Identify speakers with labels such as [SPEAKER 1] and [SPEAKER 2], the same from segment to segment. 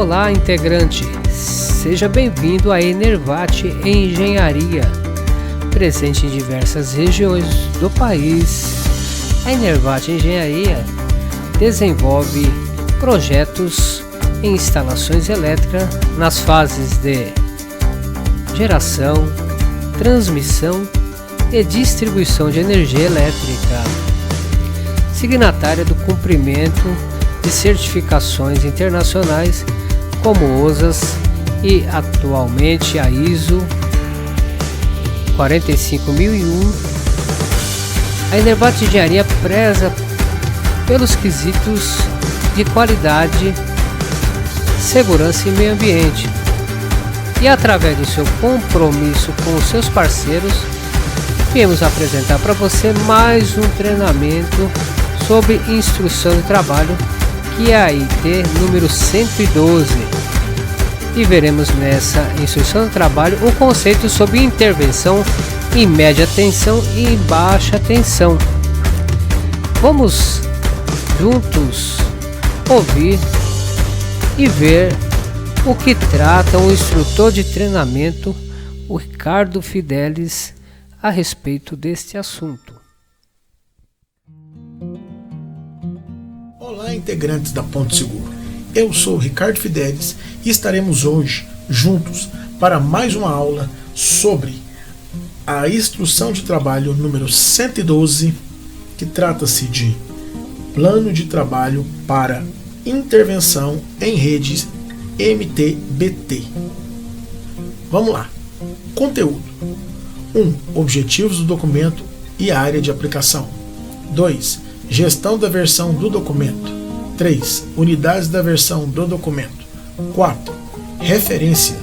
[SPEAKER 1] Olá, integrante! Seja bem-vindo à Enervat Engenharia, presente em diversas regiões do país. A Enervat Engenharia desenvolve projetos em instalações elétricas nas fases de geração, transmissão e distribuição de energia elétrica. Signatária do cumprimento de certificações internacionais como OSAS e atualmente a ISO 45001, a Enervat Engenharia preza pelos quesitos de qualidade, segurança e meio ambiente, e através do seu compromisso com os seus parceiros, viemos apresentar para você mais um treinamento sobre instrução de trabalho, que é a IT número 112, e veremos nessa instrução de trabalho o conceito sobre intervenção em média tensão e em baixa tensão. Vamos juntos ouvir e ver o que trata o instrutor de treinamento, o Ricardo Fidelis, a respeito deste assunto.
[SPEAKER 2] Olá, integrantes da Ponto Seguro. Eu sou o Ricardo Fidelis e estaremos hoje juntos para mais uma aula sobre a instrução de trabalho número 112, que trata-se de plano de trabalho para intervenção em redes MTBT. Vamos lá. Conteúdo: 1. Objetivos do documento e a área de aplicação. 2. Gestão da versão do documento. 3. Unidades da versão do documento. 4. Referência.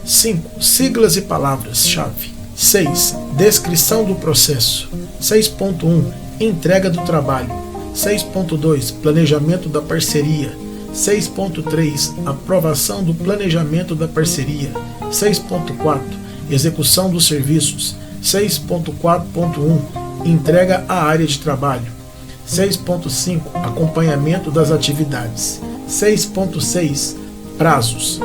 [SPEAKER 2] 5. Siglas e palavras-chave. 6. Descrição do processo. 6.1. Entrega do trabalho. 6.2. Planejamento da parceria. 6.3. Aprovação do planejamento da parceria. 6.4. Execução dos serviços. 6.4.1. Entrega à área de trabalho. 6.5. Acompanhamento das atividades. 6.6. Prazos.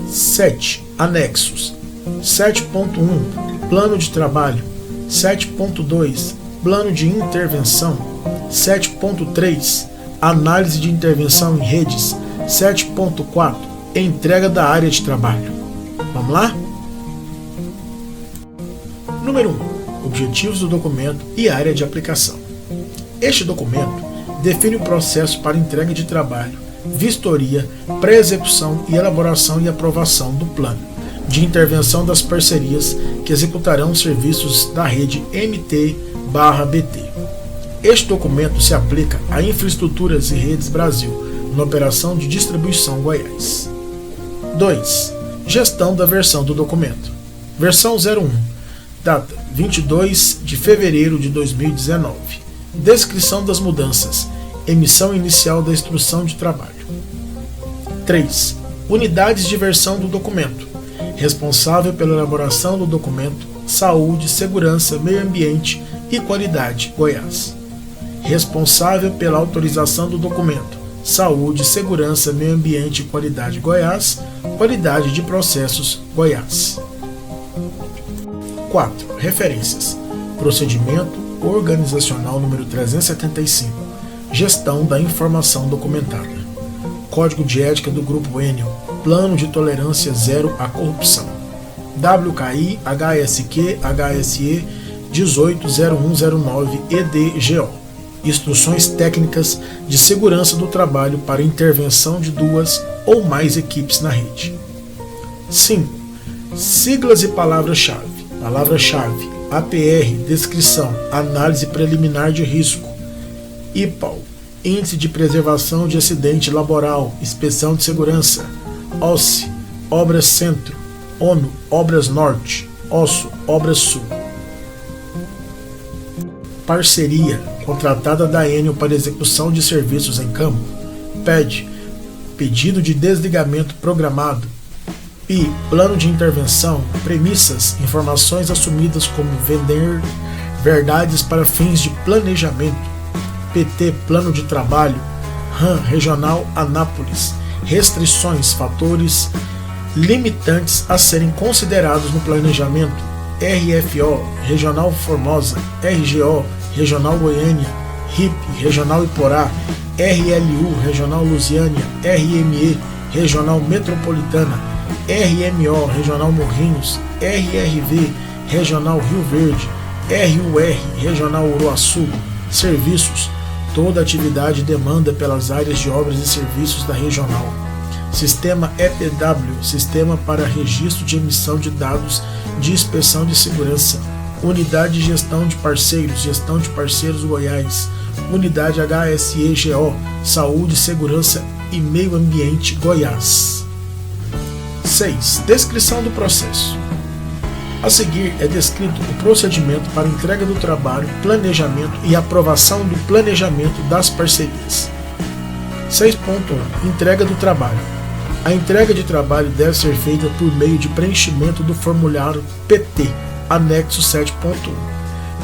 [SPEAKER 2] 7. Anexos. 7.1. Plano de trabalho. 7.2. Plano de intervenção. 7.3. Análise de intervenção em redes. 7.4. Entrega da área de trabalho. Vamos lá? Número 1. Objetivos do documento e área de aplicação. Este documento define o processo para entrega de trabalho, vistoria, pré-execução e elaboração e aprovação do plano de intervenção das parcerias que executarão os serviços da rede MT/BT. Este documento se aplica a Infraestruturas e Redes Brasil, na operação de distribuição Goiás. 2. Gestão da versão do documento. Versão 01. Data 22 de fevereiro de 2019. Descrição das mudanças. Emissão inicial da instrução de trabalho. 3. Unidades de versão do documento. Responsável pela elaboração do documento: Saúde, Segurança, Meio Ambiente e Qualidade, Goiás. Responsável pela autorização do documento: Saúde, Segurança, Meio Ambiente e Qualidade, Goiás. Qualidade de Processos, Goiás. 4. Referências. Procedimento organizacional número 375. Gestão da informação documentada. Código de ética do Grupo Enel. Plano de tolerância zero à corrupção. WKI HSQ HSE 180109 EDGO. Instruções técnicas de segurança do trabalho para intervenção de 2 ou mais equipes na rede. 5. Siglas e palavras-chave. Palavra-chave: APR, descrição, análise preliminar de risco. IPAL, índice de preservação de acidente laboral, inspeção de segurança. OSSE, Obras Centro. ONU, Obras Norte. OSSO, Obras Sul. Parceria, contratada da Enel para execução de serviços em campo. PED, pedido de desligamento programado. PI, plano de intervenção, premissas, informações assumidas como vender verdades para fins de planejamento. PT, plano de trabalho. RAM, regional Anápolis, restrições, fatores limitantes a serem considerados no planejamento: RFO, Regional Formosa; RGO, Regional Goiânia; RIP, Regional Iporá; RLU, Regional Lusiânia; RME, Regional Metropolitana; RMO, Regional Morrinhos; RRV, Regional Rio Verde; RUR, Regional Uruaçu. Serviços: toda atividade e demanda pelas áreas de obras e serviços da regional. Sistema EPW, Sistema para Registro de Emissão de Dados de Inspeção de Segurança. Unidade de Gestão de Parceiros, Gestão de Parceiros Goiás. Unidade HSEGO, Saúde, Segurança e Meio Ambiente Goiás. 6. Descrição do processo. A seguir é descrito o procedimento para entrega do trabalho, planejamento e aprovação do planejamento das parcerias. 6.1. Entrega do trabalho. A entrega de trabalho deve ser feita por meio de preenchimento do formulário PT, anexo 7.1,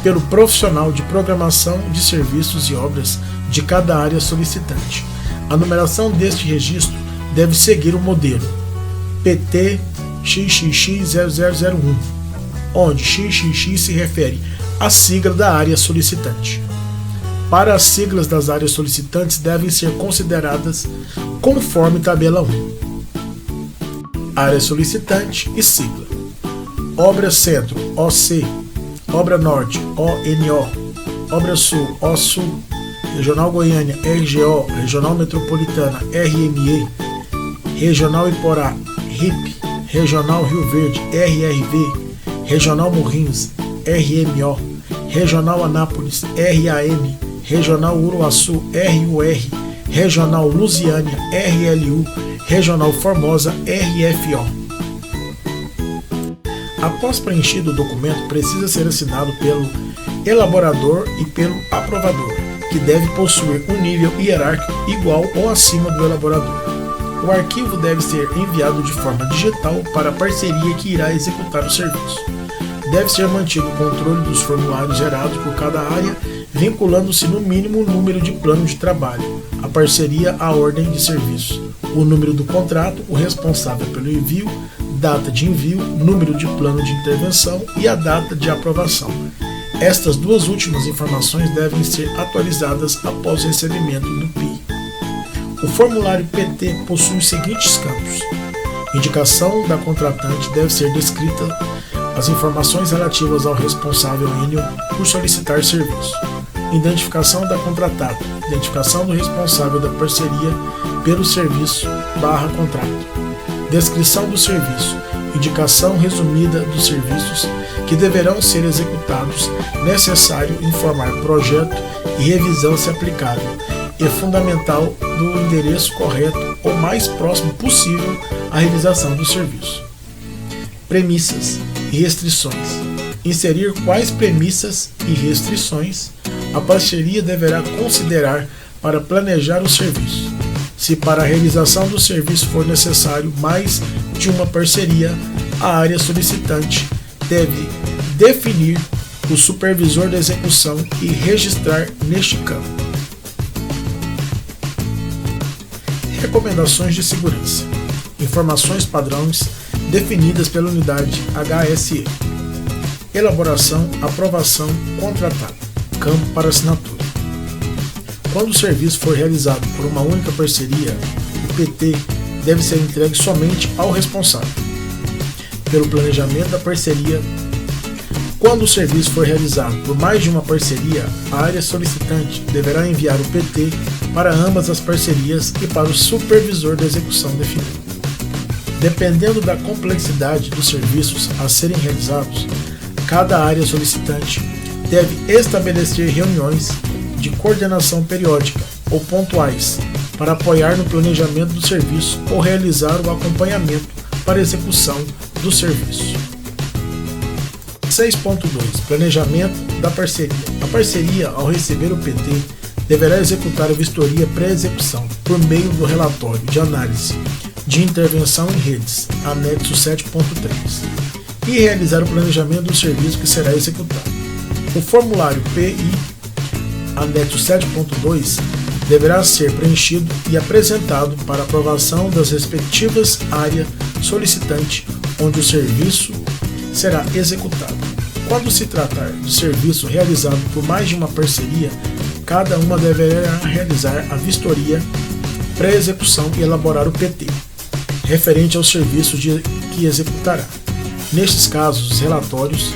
[SPEAKER 2] pelo profissional de programação de serviços e obras de cada área solicitante. A numeração deste registro deve seguir o modelo PT XXX0001, onde XXX se refere à sigla da área solicitante. Para as siglas das áreas solicitantes devem ser consideradas conforme tabela 1. Área solicitante e sigla: Obra Centro, OC; Obra Norte, ONO; Obra Sul, OSUL; Regional Goiânia, RGO; Regional Metropolitana, RME; Regional Iporá, RIP; Regional Rio Verde, RRV; Regional Morrinhos, RMO; Regional Anápolis, RAM; Regional Uruaçu, RUR; Regional Lusiânia, RLU; Regional Formosa, RFO. Após preenchido o documento, precisa ser assinado pelo elaborador e pelo aprovador, que deve possuir um nível hierárquico igual ou acima do elaborador. O arquivo deve ser enviado de forma digital para a parceria que irá executar o serviço. Deve ser mantido o controle dos formulários gerados por cada área, vinculando-se no mínimo o número de plano de trabalho, a parceria à ordem de serviço, o número do contrato, o responsável pelo envio, data de envio, número de plano de intervenção e a data de aprovação. Estas duas últimas informações devem ser atualizadas após o recebimento do PI. O formulário PT possui os seguintes campos: indicação da contratante, deve ser descrita as informações relativas ao responsável Enel por solicitar serviço. Identificação da contratada, identificação do responsável da parceria pelo serviço / contrato. Descrição do serviço, indicação resumida dos serviços que deverão ser executados, necessário informar projeto e revisão se aplicável, e fundamental do endereço correto ou mais próximo possível à realização do serviço. Premissas e restrições. Inserir quais premissas e restrições a parceria deverá considerar para planejar o serviço. Se para a realização do serviço for necessário mais de uma parceria, a área solicitante deve definir o supervisor da execução e registrar neste campo. Recomendações de segurança. Informações padrões definidas pela unidade HSE. Elaboração, aprovação, contratado. Campo para assinatura. Quando o serviço for realizado por uma única parceria, o PT deve ser entregue somente ao responsável pelo planejamento da parceria. Quando o serviço for realizado por mais de uma parceria, a área solicitante deverá enviar o PT para ambas as parcerias e para o supervisor da execução definido. Dependendo da complexidade dos serviços a serem realizados, cada área solicitante deve estabelecer reuniões de coordenação periódica ou pontuais para apoiar no planejamento do serviço ou realizar o acompanhamento para execução do serviço. 6.2. Planejamento da parceria. A parceria, ao receber o PT, deverá executar a vistoria pré-execução por meio do relatório de análise de intervenção em redes, anexo 7.3, e realizar o planejamento do serviço que será executado. O formulário PI, anexo 7.2, deverá ser preenchido e apresentado para aprovação das respectivas áreas solicitante onde o serviço será executado. Quando se tratar de serviço realizado por mais de uma parceria, cada uma deverá realizar a vistoria, pré-execução e elaborar o PT, referente ao serviço que executará. Nestes casos, os relatórios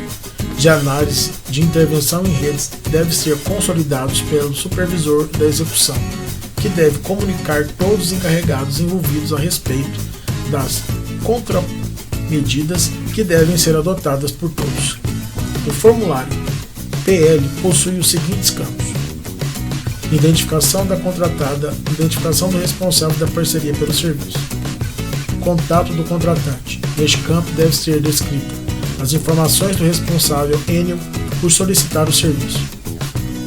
[SPEAKER 2] de análise de intervenção em redes devem ser consolidados pelo supervisor da execução, que deve comunicar todos os encarregados envolvidos a respeito das contramedidas que devem ser adotadas por todos. O formulário PL possui os seguintes campos: identificação da contratada, identificação do responsável da parceria pelo serviço, contato do contratante. Neste campo deve ser descrita as informações do responsável Enel por solicitar o serviço,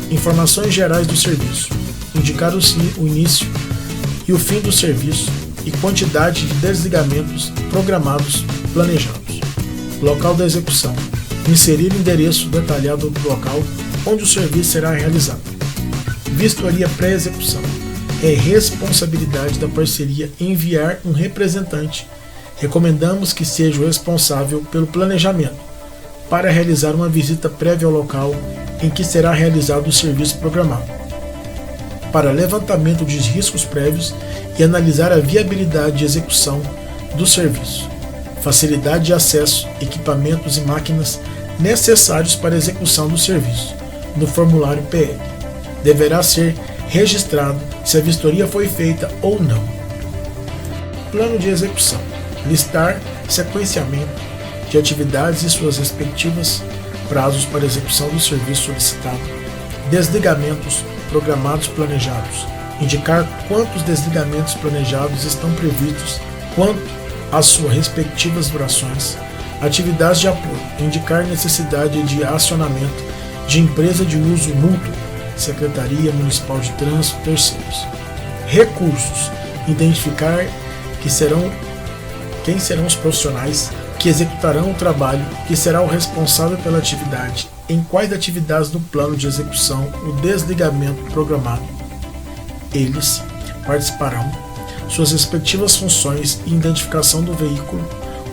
[SPEAKER 2] informações gerais do serviço, indicar o início e o fim do serviço e quantidade de desligamentos programados planejados, local da execução, inserir o endereço detalhado do local onde o serviço será realizado. Vistoria pré-execução. É responsabilidade da parceria enviar um representante. Recomendamos que seja o responsável pelo planejamento para realizar uma visita prévia ao local em que será realizado o serviço programado, para levantamento de riscos prévios e analisar a viabilidade de execução do serviço, facilidade de acesso, equipamentos e máquinas necessários para a execução do serviço. No formulário PL deverá ser registrado se a vistoria foi feita ou não. Plano de execução. Listar sequenciamento de atividades e suas respectivas prazos para execução do serviço solicitado, desligamentos programados planejados, indicar quantos desligamentos planejados estão previstos quanto às suas respectivas durações, atividades de apoio, indicar necessidade de acionamento de empresa de uso mútuo, Secretaria Municipal de Trânsito, terceiros. Recursos, identificar quem serão os profissionais que executarão o trabalho, que será o responsável pela atividade, em quais atividades do plano de execução o desligamento programado. Eles participarão, suas respectivas funções e identificação do veículo.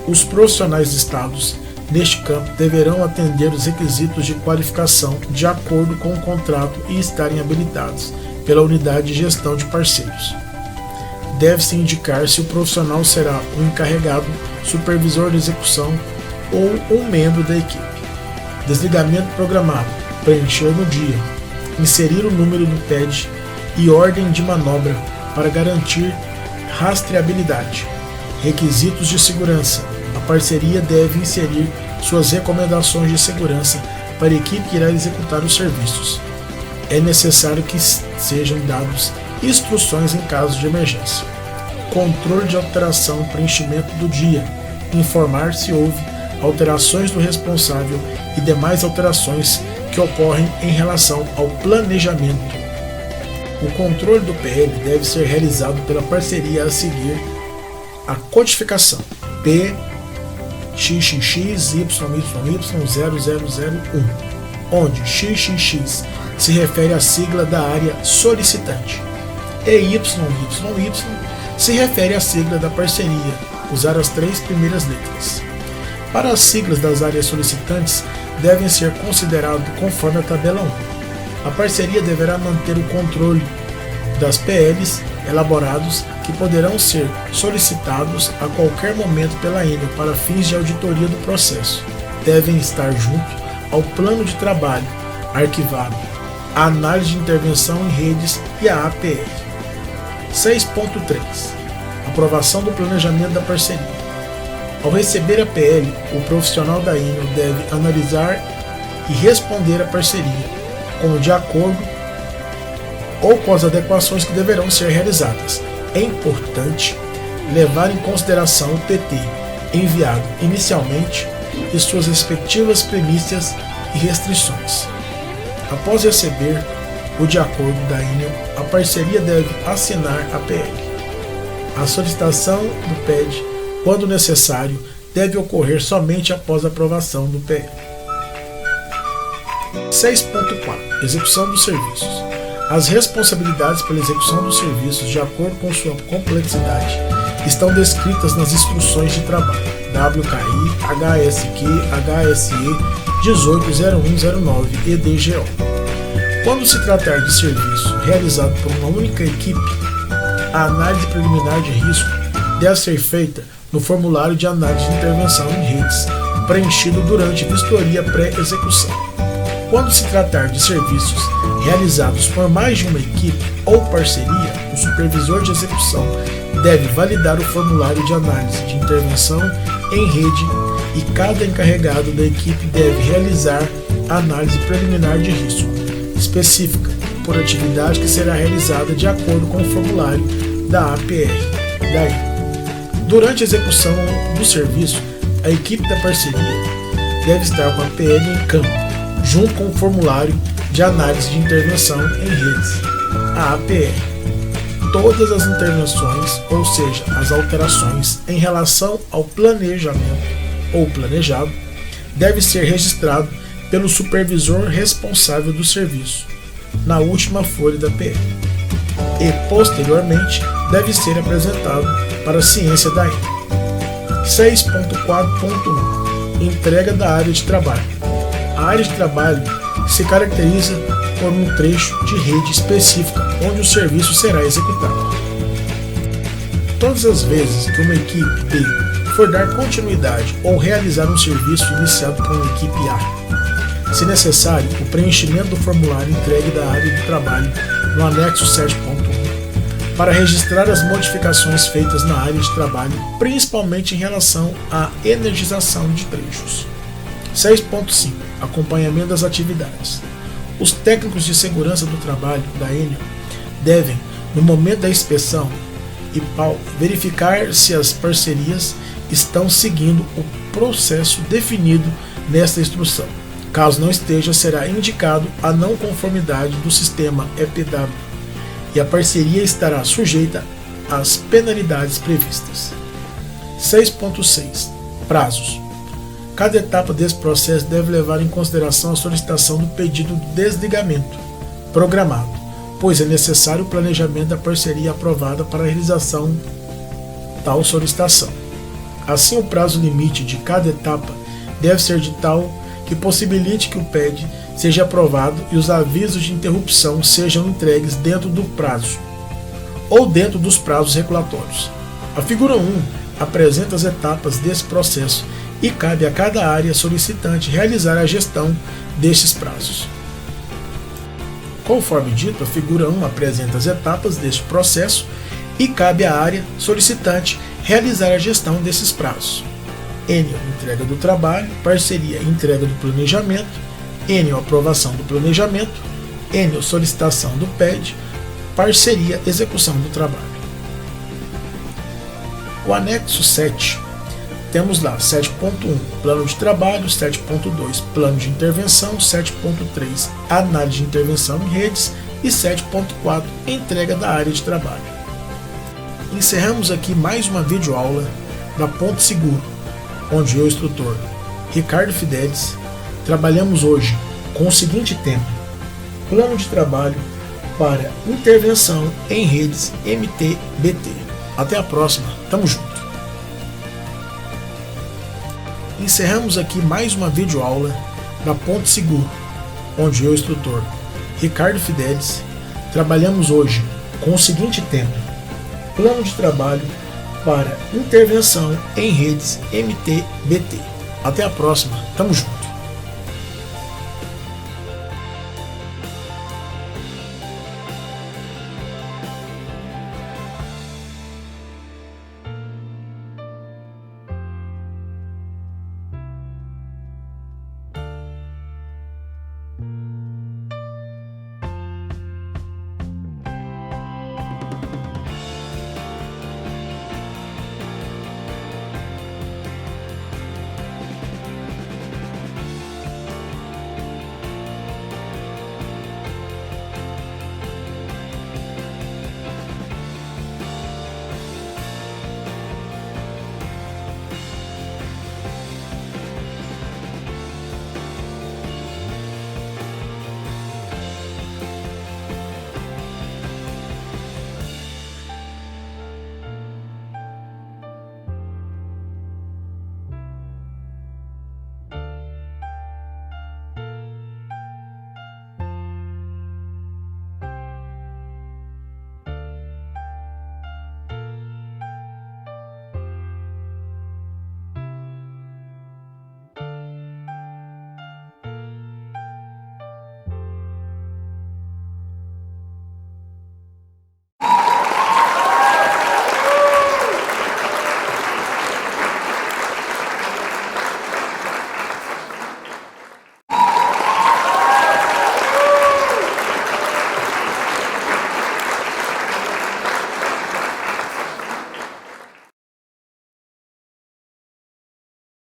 [SPEAKER 2] Os profissionais listados neste campo deverão atender os requisitos de qualificação de acordo com o contrato e estarem habilitados pela unidade de gestão de parceiros. Deve-se indicar se o profissional será o encarregado, supervisor de execução ou um membro da equipe. Desligamento programado. Preencher no dia. Inserir o número do PED e ordem de manobra para garantir rastreabilidade. Requisitos de segurança. A parceria deve inserir suas recomendações de segurança para a equipe que irá executar os serviços. É necessário que sejam dados instruções em caso de emergência. Controle de alteração, preenchimento do dia. Informar se houve alterações do responsável e demais alterações que ocorrem em relação ao planejamento. O controle do PL deve ser realizado pela parceria a seguir a codificação P XXX YYY0001, onde XXX se refere à sigla da área solicitante e YYY se refere à sigla da parceria, usar as 3 primeiras letras. Para as siglas das áreas solicitantes devem ser consideradas conforme a tabela 1. A parceria deverá manter o controle das PLs elaborados que poderão ser solicitados a qualquer momento pela Enel para fins de auditoria do processo. Devem estar junto ao plano de trabalho arquivado, a análise de intervenção em redes e a APR. 6.3. Aprovação do planejamento da parceria. Ao receber a PL, o profissional da Enel deve analisar e responder à parceria, como de acordo ou com as adequações que deverão ser realizadas. É importante levar em consideração o PT enviado inicialmente e suas respectivas premissas e restrições. Após receber o de acordo da Enel, a parceria deve assinar a PL. A solicitação do PED, quando necessário, deve ocorrer somente após a aprovação do PL. 6.4. Execução dos serviços. As responsabilidades pela execução dos serviços, de acordo com sua complexidade, estão descritas nas instruções de trabalho WKI, HSQ, HSE 180109 EDGO. Quando se tratar de serviço realizado por uma única equipe, a análise preliminar de risco deve ser feita no formulário de análise de intervenção em redes, preenchido durante vistoria pré-execução. Quando se tratar de serviços realizados por mais de uma equipe ou parceria, o supervisor de execução deve validar o formulário de análise de intervenção em rede e cada encarregado da equipe deve realizar a análise preliminar de risco específica por atividade que será realizada de acordo com o formulário da APR. Durante a execução do serviço, a equipe da parceria deve estar com a PL em campo, junto com o formulário de análise de intervenção em redes, a APR. Todas as intervenções, ou seja, as alterações em relação ao planejamento ou planejado, deve ser registrado pelo supervisor responsável do serviço, na última folha da PL, e, posteriormente, deve ser apresentado para a ciência da ENE. 6.4.1 Entrega da área de trabalho. A área de trabalho se caracteriza por um trecho de rede específica onde o serviço será executado. Todas as vezes que uma equipe B for dar continuidade ou realizar um serviço iniciado por uma equipe A, se necessário, o preenchimento do formulário entregue da área de trabalho no anexo 7.1 para registrar as modificações feitas na área de trabalho, principalmente em relação à energização de trechos. 6.5 Acompanhamento das atividades. Os técnicos de segurança do trabalho da Enel devem, no momento da inspeção e PAU, verificar se as parcerias estão seguindo o processo definido nesta instrução. Caso não esteja, será indicado a não conformidade do sistema EPW e a parceria estará sujeita às penalidades previstas. 6.6 Prazos. Cada etapa desse processo deve levar em consideração a solicitação do pedido de desligamento programado, pois é necessário o planejamento da parceria aprovada para a realização tal solicitação. Assim, o prazo limite de cada etapa deve ser de tal que possibilite que o PED seja aprovado e os avisos de interrupção sejam entregues dentro do prazo ou dentro dos prazos regulatórios. A figura 1 apresenta as etapas desse processo e cabe a cada área solicitante realizar a gestão destes prazos. Conforme dito, a figura 1 apresenta as etapas deste processo e cabe à área solicitante realizar a gestão desses prazos. Enel, entrega do trabalho, parceria, entrega do planejamento, Enel, aprovação do planejamento, Enel, solicitação do PED, parceria, execução do trabalho. O anexo 7, temos lá 7.1, plano de trabalho, 7.2, plano de intervenção, 7.3, análise de intervenção em redes e 7.4, entrega da área de trabalho. Encerramos aqui mais uma videoaula da Ponto Seguro, onde eu, instrutor Ricardo Fidelis, trabalhamos hoje com o seguinte tema: plano de trabalho para intervenção em redes MTBT. Até a próxima, tamo junto! Encerramos aqui mais uma videoaula da Ponto Seguro, onde eu, instrutor Ricardo Fidelis, trabalhamos hoje com o seguinte tema: plano de trabalho para intervenção em redes MTBT. Até a próxima, tamo junto!